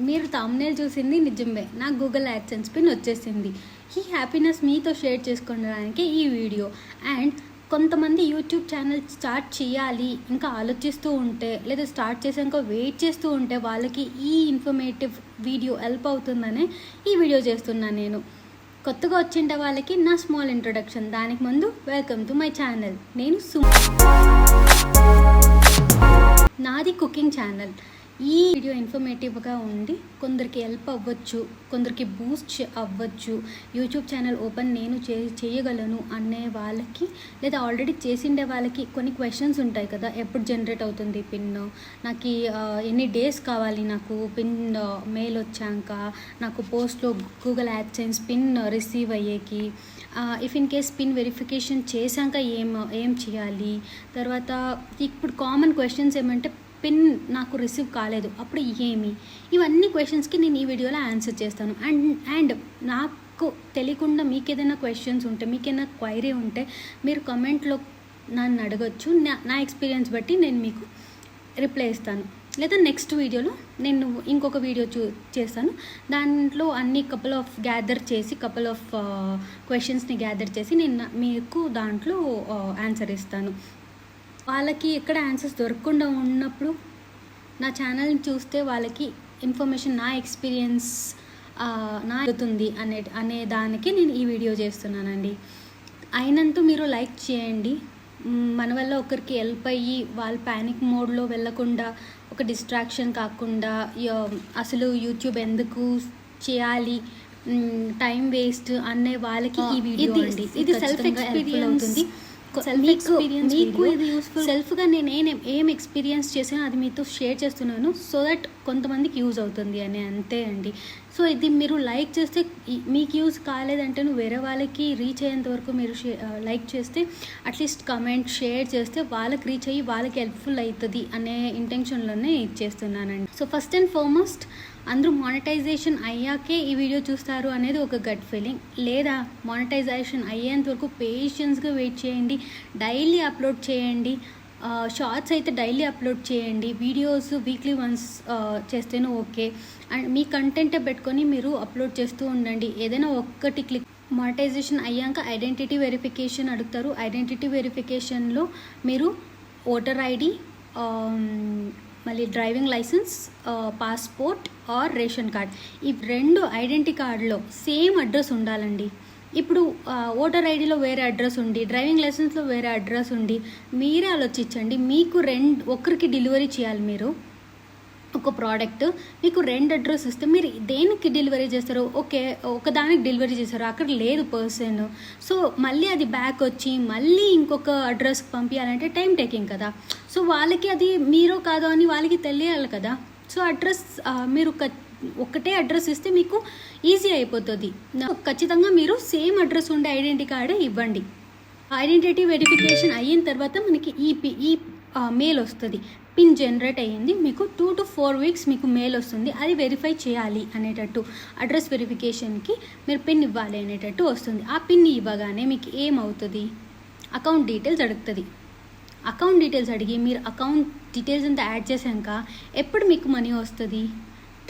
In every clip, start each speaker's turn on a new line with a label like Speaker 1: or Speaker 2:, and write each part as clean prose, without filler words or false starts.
Speaker 1: మీరు థంబ్నెయిల్ చూసింది నిజమే, నాకు గూగుల్ యాడ్సెన్స్ పిన్ వచ్చేసింది. ఈ హ్యాపీనెస్ మీతో షేర్ చేసుకోవడానికి ఈ వీడియో. అండ్ కొంతమంది యూట్యూబ్ ఛానల్ స్టార్ట్ చేయాలి ఇంకా ఆలోచిస్తూ ఉంటే, లేదా స్టార్ట్ చేసాక వెయిట్ చేస్తూ ఉంటే వాళ్ళకి ఈ ఇన్ఫర్మేటివ్ వీడియో హెల్ప్ అవుతుందనే ఈ వీడియో చేస్తున్నాను నేను. కొత్తగా వచ్చిండే వాళ్ళకి నా స్మాల్ ఇంట్రొడక్షన్. దానికి ముందు వెల్కమ్ టు మై ఛానల్. నేను నాది కుకింగ్ ఛానల్. ఈ వీడియో ఇన్ఫర్మేటివ్గా ఉండి కొందరికి హెల్ప్ అవ్వచ్చు, కొందరికి బూస్ట్ అవ్వచ్చు. యూట్యూబ్ ఛానల్ ఓపెన్ నేను చేయగలను అనే వాళ్ళకి, లేదా ఆల్రెడీ చేసిండే వాళ్ళకి కొన్ని క్వశ్చన్స్ ఉంటాయి కదా. ఎప్పుడు జనరేట్ అవుతుంది పిన్, నాకు ఎన్ని డేస్ కావాలి, నాకు పిన్ మెయిల్ వచ్చాక, నాకు పోస్ట్లో గూగుల్ యాడ్సెన్స్ పిన్ రిసీవ్ అయ్యేకి, if in case pin verification చేశాక ఏం చేయాలి, తర్వాత ఇప్పుడు కామన్ క్వశ్చన్స్ ఏమంటే పిన్ నాకు రిసీవ్ కాలేదు అప్పుడు ఏమి, ఇవన్నీ క్వశ్చన్స్కి నేను ఈ వీడియోలో ఆన్సర్ చేస్తాను. అండ్ నాకు తెలియకుండా మీకు ఏదైనా క్వశ్చన్స్ ఉంటే, మీకు ఏదైనా క్వైరీ ఉంటే మీరు కమెంట్లో నన్ను అడగచ్చు. నా ఎక్స్పీరియన్స్ బట్టి నేను మీకు రిప్లై ఇస్తాను. లేదా నెక్స్ట్ వీడియోలో నేను ఇంకొక వీడియో చేస్తాను. దాంట్లో అన్ని కపుల్ ఆఫ్ క్వశ్చన్స్ని గ్యాదర్ చేసి నేను మీకు దాంట్లో ఆన్సర్ ఇస్తాను. వాళ్ళకి ఎక్కడ ఆన్సర్స్ దొరకకుండా ఉన్నప్పుడు నా ఛానల్ని చూస్తే వాళ్ళకి ఇన్ఫర్మేషన్, నా ఎక్స్పీరియన్స్ అవుతుంది అనే దానికి నేను ఈ వీడియో చేస్తున్నానండి. అయినంత మీరు లైక్ చేయండి. మన వల్ల ఒకరికి హెల్ప్ అయ్యి వాళ్ళు ప్యానిక్ మోడ్లో వెళ్ళకుండా, ఒక డిస్ట్రాక్షన్ కాకుండా, అసలు యూట్యూబ్ ఎందుకు చేయాలి, టైం వేస్ట్ అనే వాళ్ళకి ఈ వీడియో అండి. ఇది సెల్ఫ్ ఎక్స్పీరియన్స్ అవుతుంది. మీకు ఇది యూస్ఫుల్. సెల్ఫ్గా నేను ఏం ఎక్స్పీరియన్స్ చేసానో అది మీతో షేర్ చేస్తున్నాను, సో దట్ కొంతమందికి యూజ్ అవుతుంది అని, అంతే అండి. సో ఇది మీరు లైక్ చేస్తే, మీకు యూజ్ కాలేదంటే వేరే వాళ్ళకి రీచ్ అయ్యేంత వరకు మీరు లైక్ చేస్తే, అట్లీస్ట్ కమెంట్ షేర్ చేస్తే వాళ్ళకి రీచ్ అయ్యి వాళ్ళకి హెల్ప్ఫుల్ అవుతుంది అనే ఇంటెన్షన్లోనే ఇచ్చేస్తున్నానండి. సో ఫస్ట్ అండ్ ఫార్మోస్ట్, అందరూ మానిటైజేషన్ అయ్యాకే ఈ వీడియో చూస్తారు అనేది ఒక గట్ ఫీలింగ్. లేదా మానిటైజేషన్ అయ్యేంత వరకు పేషెన్స్గా వెయిట్ చేయండి. డైలీ అప్లోడ్ చేయండి. షార్ట్స్ అయితే డైలీ అప్లోడ్ చేయండి. వీడియోస్ వీక్లీ వన్స్ చేస్తేనే ఓకే. అండ్ మీ కంటెంటే పెట్టుకొని మీరు అప్లోడ్ చేస్తూ ఉండండి. ఏదైనా ఒక్కటి క్లిక్. మానిటైజేషన్ అయ్యాక ఐడెంటిటీ వెరిఫికేషన్ అడుగుతారు. ఐడెంటిటీ వెరిఫికేషన్లో మీరు ఓటర్ ఐడి, మళ్ళీ driving licence, passport or ration card, ఈ రెండు ఐడెంటిటీ కార్డులో సేమ్ అడ్రస్ ఉండాలండి. ఇప్పుడు ఓటర్ ఐడిలో వేరే అడ్రస్ ఉండి, డ్రైవింగ్ లైసెన్స్లో వేరే అడ్రస్ ఉండి, మీరే ఆలోచించండి. మీకు ఒకరికి డెలివరీ చేయాలి, మీరు ఒక ప్రోడక్ట్ మీకు రెండు అడ్రస్ ఇస్తే మీరు దేనికి డెలివరీ చేస్తారు? ఒకదానికి డెలివరీ చేస్తారు, అక్కడ లేదు పర్సన్. సో మళ్ళీ అది బ్యాక్ వచ్చి మళ్ళీ ఇంకొక అడ్రస్కి పంపించాలంటే టైం టేకింగ్ కదా. సో వాళ్ళకి అది మీరో కాదో అని వాళ్ళకి తెలియాలి కదా. సో అడ్రస్ మీరు ఒకటే అడ్రస్ ఇస్తే మీకు ఈజీ అయిపోతుంది. ఖచ్చితంగా మీరు సేమ్ అడ్రస్ ఉండే ఐడెంటిటీ కార్డే ఇవ్వండి. ఐడెంటిటీ వెరిఫికేషన్ అయిన తర్వాత మనకి ఈ మెయిల్ వస్తుంది. పిన్ జనరేట్ అయ్యింది, మీకు 2 to 4 weeks మీకు మెయిల్ వస్తుంది. అది వెరిఫై చేయాలి అనేటట్టు, అడ్రస్ వెరిఫికేషన్కి మీరు పిన్ ఇవ్వాలి అనేటట్టు వస్తుంది. ఆ పిన్ ఇవ్వగానే మీకు ఏమవుతుంది, అకౌంట్ డీటెయిల్స్ అడుగుతుంది. అకౌంట్ డీటెయిల్స్ అడిగి మీరు అకౌంట్ డీటెయిల్స్ అంతా యాడ్ చేశాక ఎప్పుడు మీకు మనీ వస్తుంది,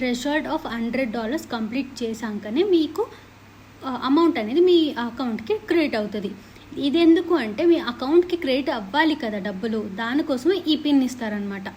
Speaker 1: థ్రెషోల్డ్ ఆఫ్ $100 కంప్లీట్ చేశాకనే మీకు అమౌంట్ అనేది మీ అకౌంట్కి క్రెడిట్ అవుతుంది. ఇది ఎందుకు అంటే మీ అకౌంట్కి క్రెడిట్ అవ్వాలి కదా డబ్బులు, దానికోసమే ఈ పిన్ ఇస్తారనమాట.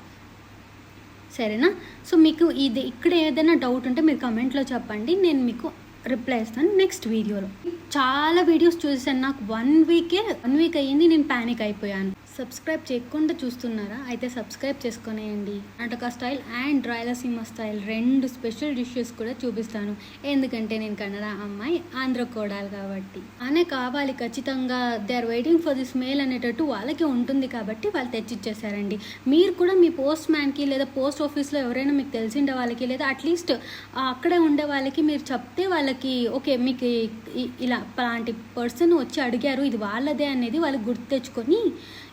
Speaker 1: సరేనా? సో మీకు ఇక్కడ ఏదైనా డౌట్ ఉంటే మీరు కమెంట్లో చెప్పండి, నేను మీకు రిప్లై ఇస్తాను నెక్స్ట్ వీడియోలో. చాలా వీడియోస్ చూసాను, నాకు 1 week అయ్యింది, నేను ప్యానిక్ అయిపోయాను. సబ్స్క్రైబ్ చేయకుండా చూస్తున్నారా? అయితే సబ్స్క్రైబ్ చేసుకునేయండి. Karnataka style and Rayalaseema style 2 special dishes కూడా చూపిస్తాను. ఎందుకంటే నేను కన్నడ అమ్మాయి, ఆంధ్ర కోడాలి కాబట్టి. అనే కావాలి ఖచ్చితంగా. They are waiting for this mail అనేటట్టు వాళ్ళకి ఉంటుంది కాబట్టి వాళ్ళు తెచ్చిచ్చేసారండి. మీరు కూడా మీ పోస్ట్ మ్యాన్కి లేదా పోస్ట్ ఆఫీస్లో ఎవరైనా మీకు తెలిసిండే వాళ్ళకి, లేదా అట్లీస్ట్ అక్కడే ఉండే వాళ్ళకి మీరు చెప్తే వాళ్ళకి ఓకే, మీకు ఇలా అలాంటి పర్సన్ వచ్చి అడిగారు, ఇది వాళ్ళదే అనేది వాళ్ళకి గుర్తు తెచ్చుకొని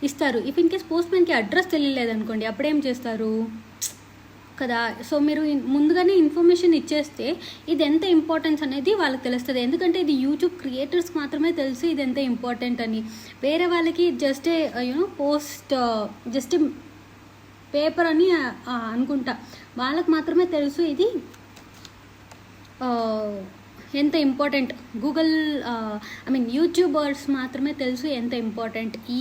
Speaker 1: ఇస్తారు. ఇఫ్ ఇన్ కేస్ పోస్ట్ మ్యాన్కి అడ్రస్ తెలియలేదనుకోండి, అప్పుడేం చేస్తారు కదా. సో మీరు ముందుగానే ఇన్ఫర్మేషన్ ఇచ్చేస్తే ఇది ఎంత ఇంపార్టెన్స్ అనేది వాళ్ళకి తెలుస్తుంది. ఎందుకంటే ఇది యూట్యూబ్ క్రియేటర్స్కి మాత్రమే తెలుసు ఇది ఎంత ఇంపార్టెంట్ అని. వేరే వాళ్ళకి జస్ట్ పోస్ట్ జస్ట్ పేపర్ అని అనుకుంటా, వాళ్ళకి మాత్రమే తెలుసు ఇది ఎంత important Google I mean YouTubers మాత్రమే తెలుసు ఎంత ఇంపార్టెంట్ ఈ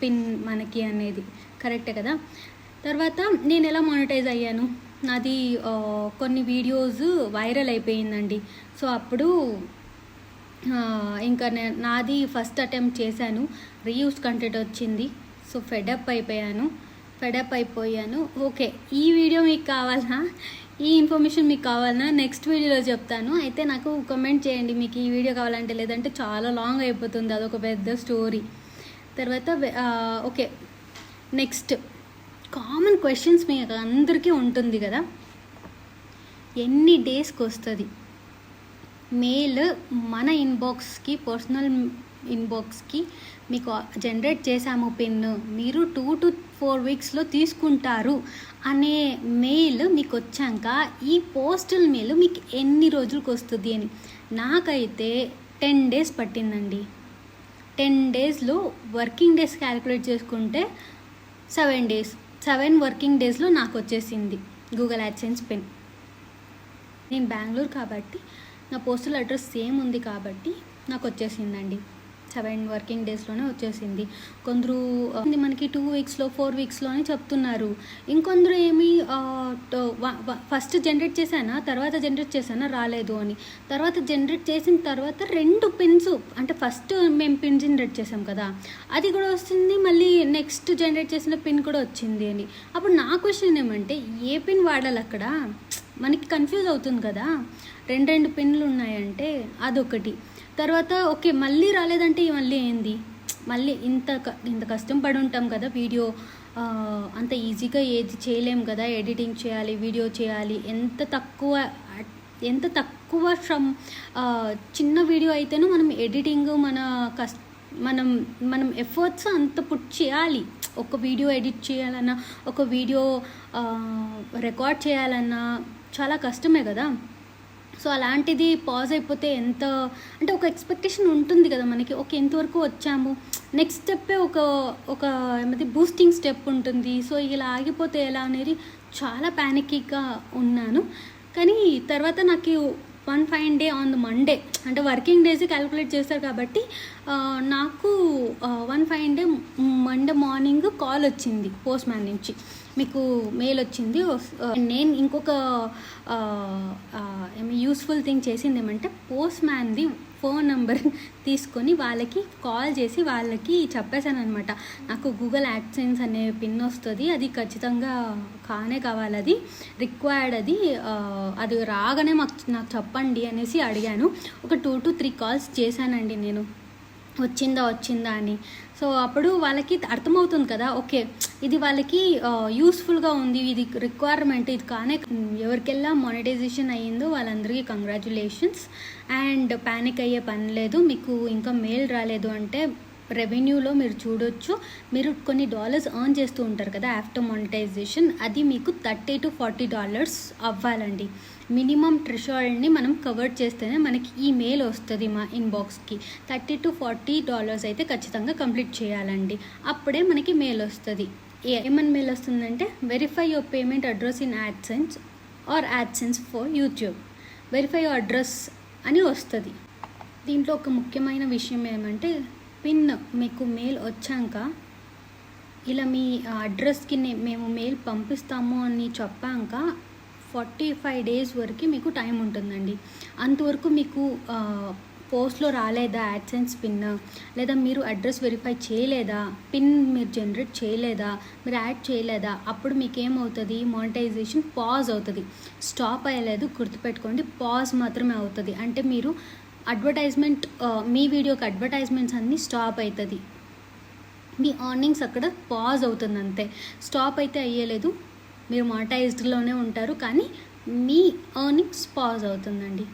Speaker 1: పిన్ మనకి అనేది. కరెక్టే కదా. తర్వాత నేను ఎలా మానిటైజ్ అయ్యాను, నాది కొన్ని వీడియోస్ వైరల్ అయిపోయిందండి. సో అప్పుడు ఇంకా నాది ఫస్ట్ అటెంప్ట్ చేశాను, రీయూస్ కంటెంట్ వచ్చింది. సో ఫెడప్ అయిపోయాను. ఓకే, ఈ వీడియో మీకు కావాలన్నా, ఈ ఇన్ఫర్మేషన్ మీకు కావాలన్నా నెక్స్ట్ వీడియోలో చెప్తాను. అయితే నాకు కామెంట్ చేయండి మీకు ఈ వీడియో కావాలంటే, లేదంటే చాలా లాంగ్ అయిపోతుంది, అదొక పెద్ద స్టోరీ. తర్వాత ఓకే, నెక్స్ట్ కామన్ క్వశ్చన్స్ మీకు అందరికీ ఉంటుంది కదా, ఎన్ని డేస్కి వస్తుంది మెయిల్ మన ఇన్బాక్స్కి, పర్సనల్ ఇన్బాక్స్కి మీకు జనరేట్ చేసాము పిన్, మీరు 2 to 4 వీక్స్లో తీసుకుంటారు అనే మెయిల్ మీకు వచ్చాక ఈ పోస్టల్ మెయిల్ మీకు ఎన్ని రోజులకు వస్తుంది అని. నాకైతే 10 days పట్టిందండి. 10 daysలో వర్కింగ్ డేస్ క్యాలిక్యులేట్ చేసుకుంటే 7 days, 7 వర్కింగ్ డేస్లో నాకు వచ్చేసింది గూగుల్ యాడ్సెన్స్ పిన్. నేను బెంగళూరు కాబట్టి నా పోస్టల్ అడ్రస్ సేమ్ ఉంది కాబట్టి నాకు వచ్చేసిందండి. 7 వర్కింగ్ డేస్లోనే వచ్చేసింది. కొందరు మనకి 2 వీక్స్లో 4 వీక్స్లోనే చెప్తున్నారు. ఇంకొందరు ఏమి ఫస్ట్ జనరేట్ చేశానా, తర్వాత జనరేట్ చేశానా రాలేదు అని. తర్వాత జనరేట్ చేసిన తర్వాత 2 పిన్స్, అంటే ఫస్ట్ మేము పిన్ జనరేట్ చేసాం కదా, అది కూడా వస్తుంది, మళ్ళీ నెక్స్ట్ జనరేట్ చేసిన పిన్ కూడా వచ్చింది అని. అప్పుడు నా క్వశ్చన్ ఏమంటే, ఏ పిన్ వాడాలి అక్కడ, మనకి కన్ఫ్యూజ్ అవుతుంది కదా. 2 పిన్లు ఉన్నాయంటే అదొకటి. తర్వాత ఓకే, మళ్ళీ రాలేదంటే మళ్ళీ ఏంది, మళ్ళీ ఇంత కష్టం పడి ఉంటాం కదా, వీడియో అంత ఈజీగా ఏది చేయలేం కదా, ఎడిటింగ్ చేయాలి, వీడియో చేయాలి, ఎంత తక్కువ చిన్న వీడియో అయితేనో మనం ఎడిటింగ్ మనం ఎఫర్ట్స్ అంత పుట్ చేయాలి. ఒక వీడియో ఎడిట్ చేయాలన్నా, ఒక వీడియో రికార్డ్ చేయాలన్నా చాలా కష్టమే కదా. సో అలాంటిది పాజ్ అయిపోతే ఎంత అంటే ఒక ఎక్స్పెక్టేషన్ ఉంటుంది కదా మనకి, ఓకే ఎంతవరకు వచ్చాము, నెక్స్ట్ స్టెప్పే ఒక ఏమైతే బూస్టింగ్ స్టెప్ ఉంటుంది. సో ఇలా ఆగిపోతే ఎలా అనేది చాలా ప్యానిక్గా ఉన్నాను. కానీ తర్వాత నాకు 1 fine day on the Monday, అంటే వర్కింగ్ డేస్ క్యాలిక్యులేట్ చేస్తారు కాబట్టి నాకు 1 fine day Monday morning call వచ్చింది పోస్ట్ మ్యాన్ నుంచి, మీకు మెయిల్ వచ్చింది. నేను ఇంకొక యూస్ఫుల్ థింగ్ చేసింది ఏమంటే, పోస్ట్ మ్యాన్ది ఫోన్ నెంబర్ తీసుకొని వాళ్ళకి కాల్ చేసి వాళ్ళకి చెప్పేశాను అనమాట, నాకు గూగుల్ యాడ్సెన్స్ అనే పిన్ వస్తుంది, అది ఖచ్చితంగా కావాలి, అది రిక్వైర్డ్, అది రాగానే నాకు చెప్పండి అనేసి అడిగాను. ఒక 2 to 3 calls చేశానండి నేను, వచ్చిందా అని. సో అప్పుడు వాళ్ళకి అర్థమవుతుంది కదా, ఓకే ఇది వాళ్ళకి యూస్ఫుల్గా ఉంది, ఇది రిక్వైర్మెంట్, ఇది కానీ ఎవరికెల్లా మానిటైజేషన్ అయ్యిందో వాళ్ళందరికీ కంగ్రాచులేషన్స్. అండ్ ప్యానిక్ అయ్యే పని లేదు. మీకు ఇంకా మెయిల్ రాలేదు అంటే రెవెన్యూలో మీరు చూడొచ్చు, మీరు కొన్ని డాలర్స్ ఎర్న్ చేస్తూ ఉంటారు కదా ఆఫ్టర్ మానిటైజేషన్, అది మీకు $30 to $40 అవ్వాలండి. మినిమం థ్రెషోల్డ్ని మనం కవర్ చేస్తేనే మనకి ఈ మెయిల్ వస్తుంది మా ఇన్బాక్స్కి. $30 to $40 అయితే ఖచ్చితంగా కంప్లీట్ చేయాలండి, అప్పుడే మనకి మెయిల్ వస్తుంది. ఏమని మెయిల్ వస్తుందంటే, verify your payment address in AdSense or AdSense for YouTube, verify your address అని వస్తుంది. దీంట్లో ఒక ముఖ్యమైన విషయం ఏమంటే, పిన్ మీకు మెయిల్ వచ్చాక ఇలా మీ అడ్రస్కి మేము మెయిల్ పంపిస్తాము అని చెప్పాక 45 days వరకు మీకు టైం ఉంటుందండి. అంతవరకు మీకు పోస్ట్లో రాలేదా యాడ్సెన్స్ పిన్, లేదా మీరు అడ్రస్ వెరిఫై చేయలేదా, పిన్ మీరు జనరేట్ చేయలేదా, మీరు యాడ్ చేయలేదా, అప్పుడు మీకు ఏమవుతుంది, మానిటైజేషన్ పాజ్ అవుతుంది. స్టాప్ అయ్యలేదు, గుర్తుపెట్టుకోండి, పాజ్ మాత్రమే అవుతుంది. అంటే మీరు అడ్వర్టైజ్మెంట్, మీ వీడియోకి అడ్వర్టైజ్మెంట్స్ అన్నీ స్టాప్ అవుతుంది, మీ ఎర్నింగ్స్ అక్కడ పాజ్ అవుతుంది అంతే. స్టాప్ అయితే అయ్యలేదు, మీరు మానిటైజ్డ్లోనే ఉంటారు, కానీ మీ ఎర్నింగ్స్ పాజ్ అవుతుందండి.